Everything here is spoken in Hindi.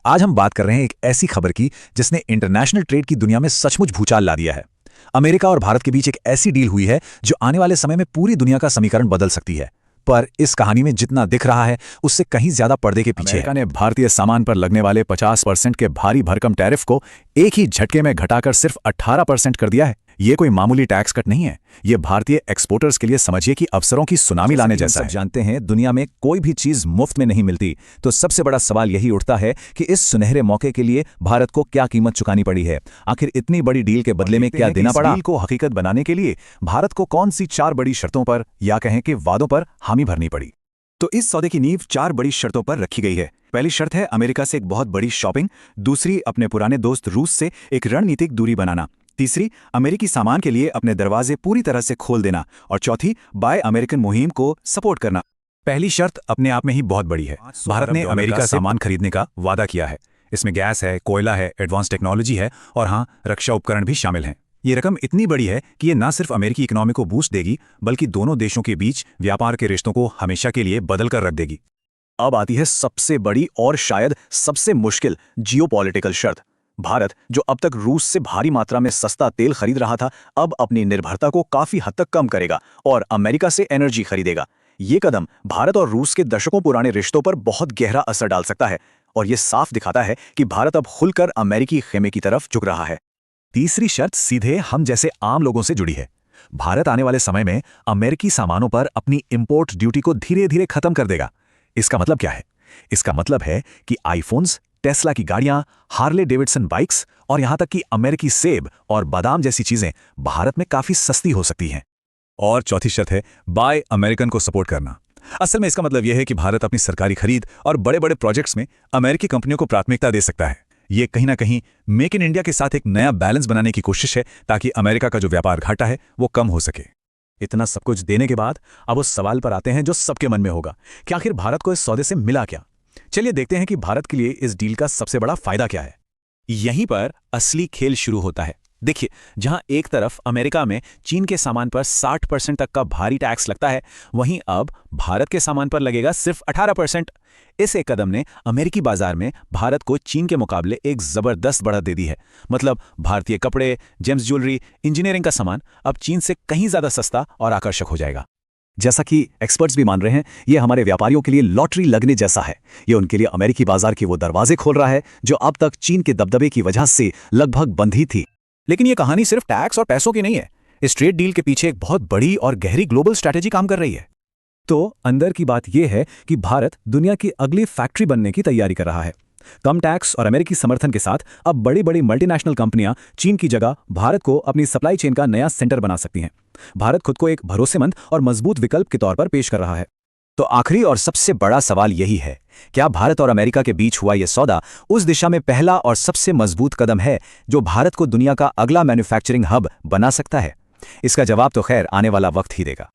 आज हम बात कर रहे हैं एक ऐसी खबर की जिसने इंटरनेशनल ट्रेड की दुनिया में सचमुच भूचाल ला दिया है। अमेरिका और भारत के बीच एक ऐसी डील हुई है जो आने वाले समय में पूरी दुनिया का समीकरण बदल सकती है। पर इस कहानी में जितना दिख रहा है उससे कहीं ज्यादा पर्दे के पीछे अमेरिका ने भारतीय सामान पर लगने वाले 50% के भारी भरकम टैरिफ को एक ही झटके में घटाकर सिर्फ 18% कर दिया है। ये कोई मामूली टैक्स कट नहीं है, ये भारतीय एक्सपोर्टर्स के लिए समझिए कि अवसरों की सुनामी लाने जैसा है। जानते हैं दुनिया में कोई भी चीज मुफ्त में नहीं मिलती, तो सबसे बड़ा सवाल यही उठता है कि इस सुनहरे मौके के लिए भारत को क्या कीमत चुकानी पड़ी है। आखिर इतनी बड़ी डील के बदले में क्या देना पड़ा। डील को हकीकत बनाने के लिए भारत को कौन सी 4 बड़ी शर्तों पर या कहें कि वादों पर हामी भरनी पड़ी। तो इस सौदे की नींव 4 बड़ी शर्तों पर रखी गई है। पहली शर्त है अमेरिका से एक बहुत बड़ी शॉपिंग, दूसरी अपने पुराने दोस्त रूस से एक रणनीतिक दूरी बनाना, तीसरी अमेरिकी सामान के लिए अपने दरवाजे पूरी तरह से खोल देना, और चौथी बाय अमेरिकन मुहिम को सपोर्ट करना। पहली शर्त अपने आप में ही बहुत बड़ी है। भारत ने अमेरिका से सामान खरीदने का वादा किया है। इसमें गैस है, कोयला है, एडवांस टेक्नोलॉजी है और हाँ, रक्षा उपकरण भी शामिल हैं। ये रकम इतनी बड़ी है कि ये न सिर्फ अमेरिकी इकोनॉमी को बूस्ट देगी बल्कि दोनों देशों के बीच व्यापार के रिश्तों को हमेशा के लिए बदल कर रख देगी। अब आती है सबसे बड़ी और शायद सबसे मुश्किल जियोपॉलिटिकल शर्त। भारत, जो अब तक रूस से भारी मात्रा में सस्ता तेल खरीद रहा था, अब अपनी निर्भरता को काफी हद तक कम करेगा और अमेरिका से एनर्जी खरीदेगा। ये कदम भारत और रूस के दशकों पुराने रिश्तों पर बहुत गहरा असर डाल सकता है और ये साफ दिखाता है कि भारत अब खुलकर अमेरिकी खेमे की तरफ झुक रहा है। तीसरी शर्त सीधे हम जैसे आम लोगों से जुड़ी है। भारत आने वाले समय में अमेरिकी सामानों पर अपनी इंपोर्ट ड्यूटी को धीरे धीरे खत्म कर देगा। इसका मतलब क्या है? इसका मतलब है कि आईफोन्स, टेस्ला की गाड़ियां, हार्ले डेविडसन बाइक्स और यहां तक कि अमेरिकी सेब और बादाम जैसी चीजें भारत में काफी सस्ती हो सकती हैं। और चौथी शर्त है बाय अमेरिकन को सपोर्ट करना। असल में इसका मतलब यह है कि भारत अपनी सरकारी खरीद और बड़े बड़े प्रोजेक्ट्स में अमेरिकी कंपनियों को प्राथमिकता दे सकता है। ये कहीं ना कहीं मेक इन इंडिया के साथ एक नया बैलेंस बनाने की कोशिश है ताकि अमेरिका का जो व्यापार घाटा है वो कम हो सके। इतना सब कुछ देने के बाद अब उस सवाल पर आते हैं जो सबके मन में होगा कि आखिर भारत को इस सौदे से मिला क्या। चलिए देखते हैं कि भारत के लिए इस डील का सबसे बड़ा फायदा क्या है। यहीं पर असली खेल शुरू होता है। देखिए, जहां एक तरफ अमेरिका में चीन के सामान पर 60% तक का भारी टैक्स लगता है, वहीं अब भारत के सामान पर लगेगा सिर्फ 18%। इस एक कदम ने अमेरिकी बाजार में भारत को चीन के मुकाबले एक जबरदस्त बढ़त दे दी है। मतलब भारतीय कपड़े, जेम्स ज्वेलरी, इंजीनियरिंग का सामान अब चीन से कहीं ज्यादा सस्ता और आकर्षक हो जाएगा। जैसा कि एक्सपर्ट्स भी मान रहे हैं, ये हमारे व्यापारियों के लिए लॉटरी लगने जैसा है। ये उनके लिए अमेरिकी बाजार के वो दरवाजे खोल रहा है जो अब तक चीन के दबदबे की वजह से लगभग बंद ही थी। लेकिन ये कहानी सिर्फ टैक्स और पैसों की नहीं है। इस ट्रेड डील के पीछे एक बहुत बड़ी और गहरी ग्लोबल स्ट्रैटेजी काम कर रही है। तो अंदर की बात यह है कि भारत दुनिया की अगली फैक्ट्री बनने की तैयारी कर रहा है। कम टैक्स और अमेरिकी समर्थन के साथ अब बड़ी बड़ी मल्टीनेशनल कंपनियां चीन की जगह भारत को अपनी सप्लाई चेन का नया सेंटर बना सकती हैं। भारत खुद को एक भरोसेमंद और मजबूत विकल्प के तौर पर पेश कर रहा है। तो आखिरी और सबसे बड़ा सवाल यही है, क्या भारत और अमेरिका के बीच हुआ यह सौदा उस दिशा में पहला और सबसे मजबूत कदम है जो भारत को दुनिया का अगला मैन्युफैक्चरिंग हब बना सकता है? इसका जवाब तो खैर आने वाला वक्त ही देगा।